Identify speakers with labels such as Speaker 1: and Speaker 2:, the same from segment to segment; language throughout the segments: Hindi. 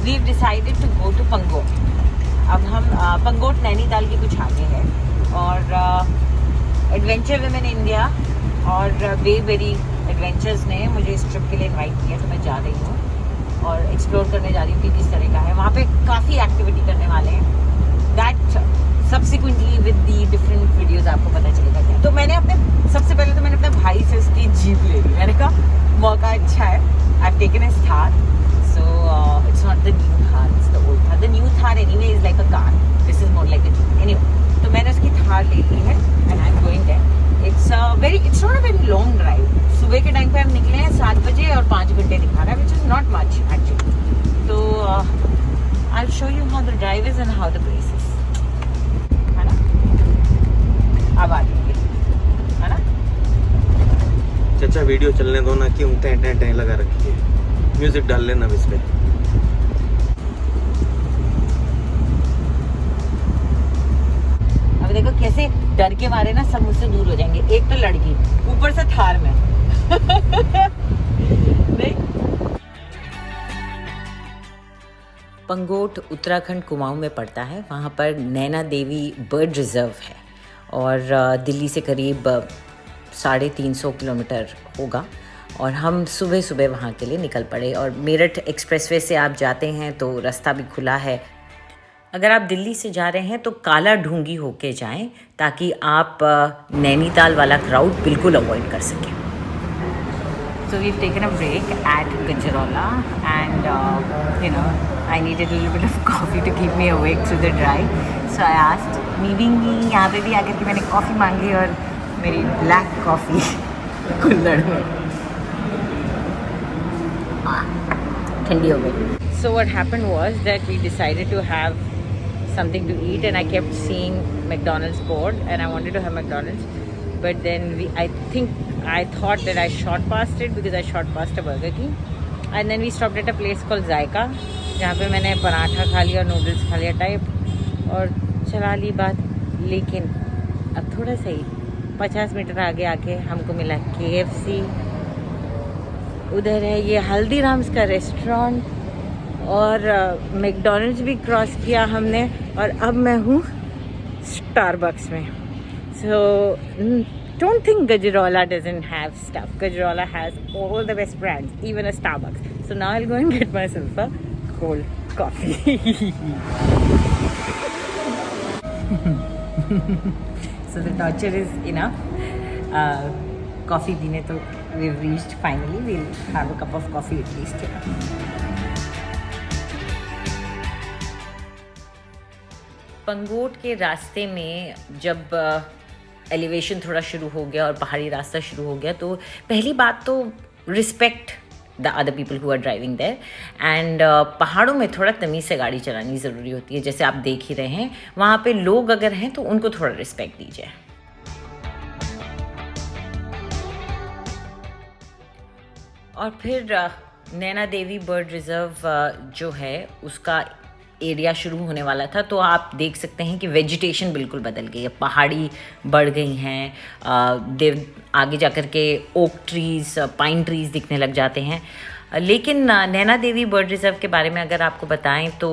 Speaker 1: we've decided to go to Pangot. अब हम पंगोट नैनीताल के कुछ आगे है और एडवेंचर विमेन इंडिया और वेरी एडवेंचर्स ने मुझे इस ट्रिप के लिए इनवाइट किया, तो मैं जा रही हूँ और एक्सप्लोर करने जा रही हूँ कि किस तरह का है। वहाँ पे काफ़ी एक्टिविटी करने वाले हैं, that subsequently with the different videos आपको पता चलेगा क्या। तो मैंने सबसे पहले तो मैंने अपने भाई से उसकी जीप ले ली। मैंने कहा मौका अच्छा है, I have taken his Thar, so it's not the new Thar, it's the old Thar. The new Thar anyway is like a car, this is more like a jeep. Anyway, तो मैंने उसकी थार ले ली है and I am going there. It's not a very long drive. सुबह के टाइम पे हम निकले हैं 7 बजे और 5 घंटे दिखा रहा है, which is not much actually. तो I will show you how the drive is and how the place is, है ना। अब आ जाएंगे, है ना।
Speaker 2: चाचा वीडियो चलने दो ना, क्यों टें टें टें लगा रखी है, म्यूजिक डाल लेना इस पे।
Speaker 1: अब देखो कैसे डर के मारे ना सब मुझसे दूर हो जाएंगे। एक तो लड़की, ऊपर से थार में नहीं। पंगोट उत्तराखंड कुमाऊं में पड़ता है। वहाँ पर नैना देवी बर्ड रिजर्व है और दिल्ली से करीब 350 किलोमीटर होगा। और हम सुबह सुबह वहाँ के लिए निकल पड़े और मेरठ एक्सप्रेसवे से आप जाते हैं तो रास्ता भी खुला है। अगर आप दिल्ली से जा रहे हैं तो काला ढूंगी होके जाएं ताकि आप नैनीताल वाला क्राउड बिल्कुल अवॉइड कर सकें। So we've taken a break at Gajraula and I needed a little bit of coffee to keep me awake through the drive. So I asked, मीविंगी यहाँ पे भी आकर के मैंने कॉफ़ी मांगी और मेरी ब्लैक कॉफ़ी कुल्हड़ में ठंडी हो गई। So what happened was that we decided to have something to eat and I kept seeing McDonald's board and I wanted to have McDonald's, but then I thought that I shot past it because I shot past a Burger King and then we stopped at a place called Zaika जहाँ पे मैंने पराठा खा लिया, नूडल्स खा लिया टाइप और चला ली बात। लेकिन अब थोड़ा सा ही 50 मीटर आगे आके हमको मिला KFC, उधर है ये हल्दीराम्स का रेस्टोरेंट और मैकडॉनल्ड्स भी क्रॉस किया हमने और अब मैं हूँ स्टारबक्स में। सो don't think Gajraula doesn't have stuff. Gajraula has all the best brands, even a Starbucks. So now I'll go and get myself a cold coffee. So the torture is enough. Coffee पीने तो we've reached finally. We'll have a cup of coffee at least. Pangot के रास्ते में जब एलिवेशन थोड़ा शुरू हो गया और पहाड़ी रास्ता शुरू हो गया तो पहली बात तो respect the other people who are driving there and पहाड़ों में थोड़ा तमीज़ से गाड़ी चलानी ज़रूरी होती है। जैसे आप देख ही रहे हैं वहाँ पे लोग अगर हैं तो उनको थोड़ा रिस्पेक्ट दीजिए। और फिर नैना देवी बर्ड रिज़र्व जो है उसका एरिया शुरू होने वाला था तो आप देख सकते हैं कि वेजिटेशन बिल्कुल बदल गई है, पहाड़ी बढ़ गई हैं, आगे जाकर के ओक ट्रीज़, पाइन ट्रीज़ दिखने लग जाते हैं। लेकिन नैना देवी बर्ड रिज़र्व के बारे में अगर आपको बताएं तो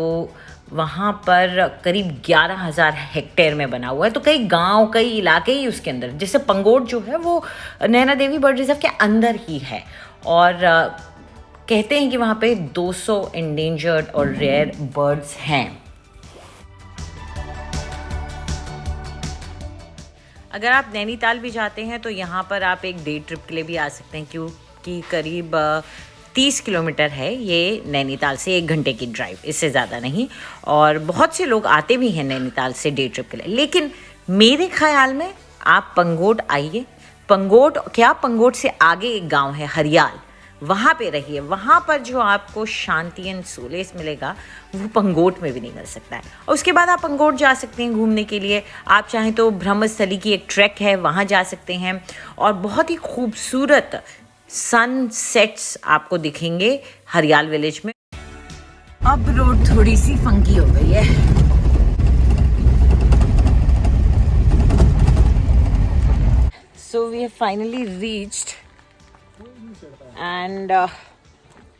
Speaker 1: वहाँ पर करीब 11,000 हेक्टेयर में बना हुआ है। तो कई गांव, कई इलाके ही उसके अंदर, जैसे पंगोट जो है वो नैना देवी बर्ड रिज़र्व के अंदर ही है और कहते हैं कि वहाँ पे 200 इंडेंजर्ड और रेयर बर्ड्स हैं। अगर आप नैनीताल भी जाते हैं तो यहाँ पर आप एक डे ट्रिप के लिए भी आ सकते हैं क्योंकि करीब 30 किलोमीटर है ये नैनीताल से, 1 घंटे की ड्राइव, इससे ज़्यादा नहीं। और बहुत से लोग आते भी हैं नैनीताल से डे ट्रिप के लिए। लेकिन मेरे ख्याल में आप पंगोट आइए। पंगोट से आगे एक गाँव है हरियाल, वहाँ पे रहिए। वहाँ पर जो आपको शांति एंड सोलेस मिलेगा वो पंगोट में भी नहीं मिल सकता है। और उसके बाद आप पंगोट जा सकते हैं घूमने के लिए। आप चाहें तो ब्रह्मस्थली की एक ट्रैक है, वहाँ जा सकते हैं और बहुत ही खूबसूरत सनसेट्स आपको दिखेंगे हरियाल विलेज में। अब रोड थोड़ी सी फंकी हो गई है। So we have finally reached and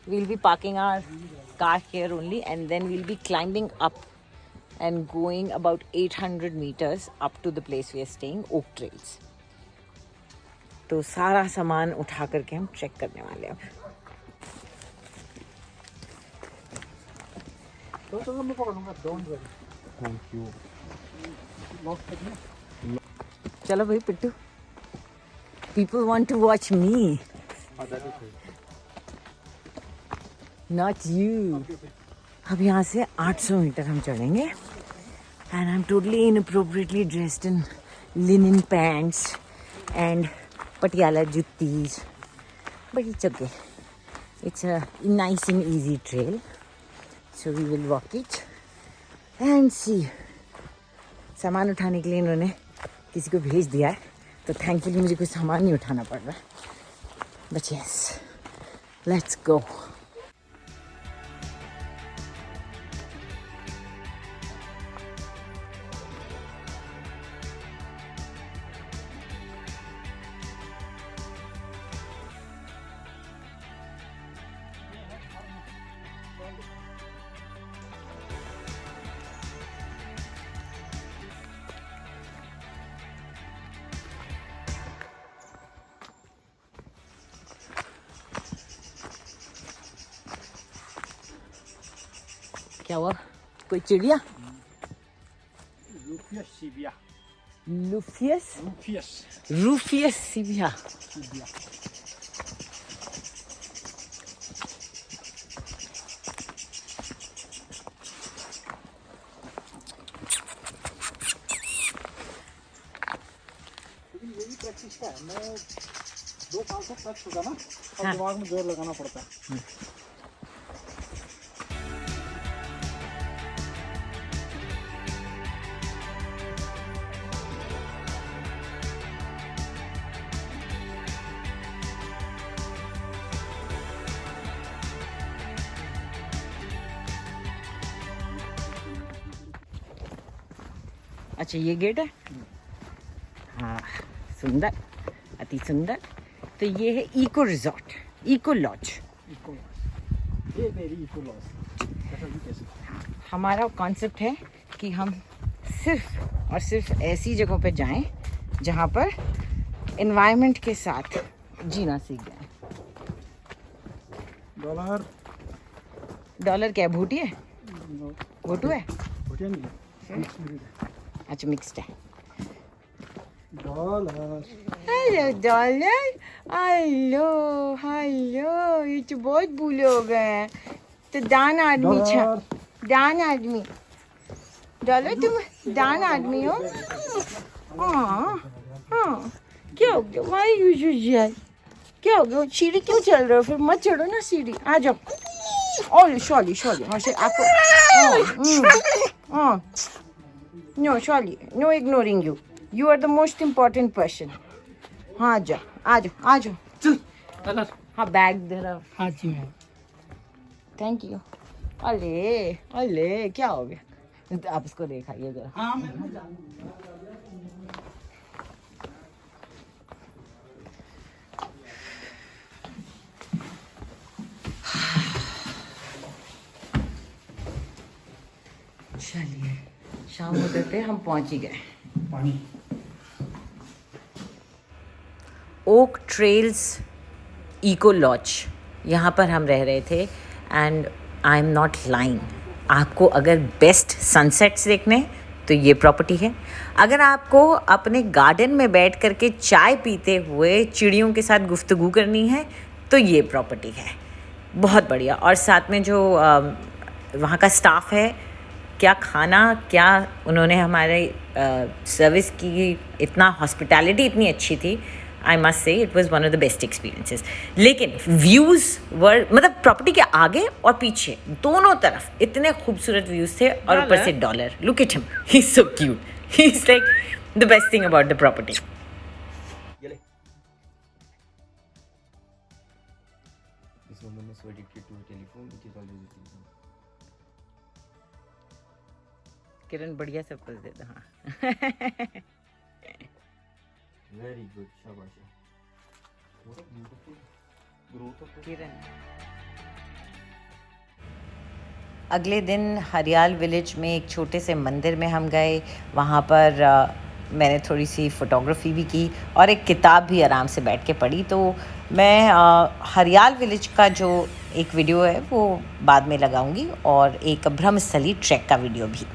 Speaker 1: we'll be parking our car here only, and then we'll be climbing up and going about 800 meters up to the place we are staying, Oak Trails. तो सारा सामान उठा करके हम ट्रैक करने वाले हैं.
Speaker 3: Thank you.
Speaker 1: चलो भाई पिट्टू. People want to watch me, not you. अब यहाँ से 800 मीटर हम चढ़ेंगे. And I'm totally inappropriately dressed in linen pants and patiala juttis. But it's okay. It's a nice and easy trail. So we will walk it and see. सामान उठाने के लिए इन्होंने किसी को भेज दिया है, तो थैंकफुली मुझे कोई सामान नहीं उठाना पड़ रहा. But yes, let's go. क्या हुआ? कोई चिड़िया?
Speaker 3: Rufius Sibia.
Speaker 1: Rufius
Speaker 3: Rufius
Speaker 1: rufius sibia.
Speaker 3: Sibia. यही प्रैक्टिस का है. मैं 2 साल से टच होगा ना, और दिमाग में जोर लगाना पड़ता है.
Speaker 1: अच्छा ये गेट है. हाँ सुंदर, अति सुंदर. तो ये है इको रिजॉर्ट, इको लॉज.
Speaker 3: ये मेरी इको लॉज.
Speaker 1: हमारा कॉन्सेप्ट है कि हम सिर्फ और सिर्फ ऐसी जगहों पे जाएं जहाँ पर एनवायरनमेंट के साथ जीना सीख जाएं. डॉलर क्या है? भूटी है? भूटू है? अच्छा मिक्स्ड है.
Speaker 3: Dollar.
Speaker 1: Hello dollar. Hello hello. ये तो बहुत बूढ़े हो गए हैं. तो दान आदमी छा. दान आदमी. डॉलर तुम दान आदमी हो. हाँ हाँ. क्या हो गया? वाई यू यार? क्या हो गया? सीढ़ी क्यों चल रहे हो? फिर मत चढ़ो ना सीढ़ी. आ जाओ. Oh sorry sorry. आपको No, Shali, no ignoring you. You are the most important person. हाँ जा, आ जाओ, आ जाओ.
Speaker 3: चल.
Speaker 1: हाँ बैग दे रहा.
Speaker 3: हाँ जी मैम.
Speaker 1: Thank you. अले अले क्या हो गया? आप इसको दिखाइए जरा.
Speaker 3: हाँ मैम.
Speaker 1: चलिए शाम होते पे हम पहुंच ही गए.
Speaker 3: पानी.
Speaker 1: ओक ट्रेल्स इको लॉज, यहाँ पर हम रह रहे थे. And I am not lying. आपको अगर बेस्ट सनसेट्स देखने हैं तो ये प्रॉपर्टी है. अगर आपको अपने गार्डन में बैठ करके चाय पीते हुए चिड़ियों के साथ गुफ्तगू करनी है तो ये प्रॉपर्टी है. बहुत बढ़िया. और साथ में जो वहाँ का स्टाफ है, क्या खाना, क्या उन्होंने हमारे सर्विस की, इतना हॉस्पिटैलिटी इतनी अच्छी थी. I must say it was one of the best experiences. लेकिन व्यूज़ वर, मतलब प्रॉपर्टी के आगे और पीछे दोनों तरफ इतने खूबसूरत व्यूज़ थे. और ऊपर से dollar. Look at him, he is so cute. He is like the best thing about the property.
Speaker 2: This woman is so addicted to a telephone which is always with him.
Speaker 1: किरण बढ़िया सब कुछ देता. हाँ.
Speaker 2: Very good, shabash. What a beautiful growth of the
Speaker 1: किरण अगले दिन हरियाल विलेज में एक छोटे से मंदिर में हम गए। वहाँ पर मैंने थोड़ी सी फ़ोटोग्राफी भी की और एक किताब भी आराम से बैठ के पढ़ी। तो मैं हरियाल विलेज का जो एक वीडियो है वो बाद में लगाऊंगी और एक ब्रह्मस्थली ट्रैक का वीडियो भी।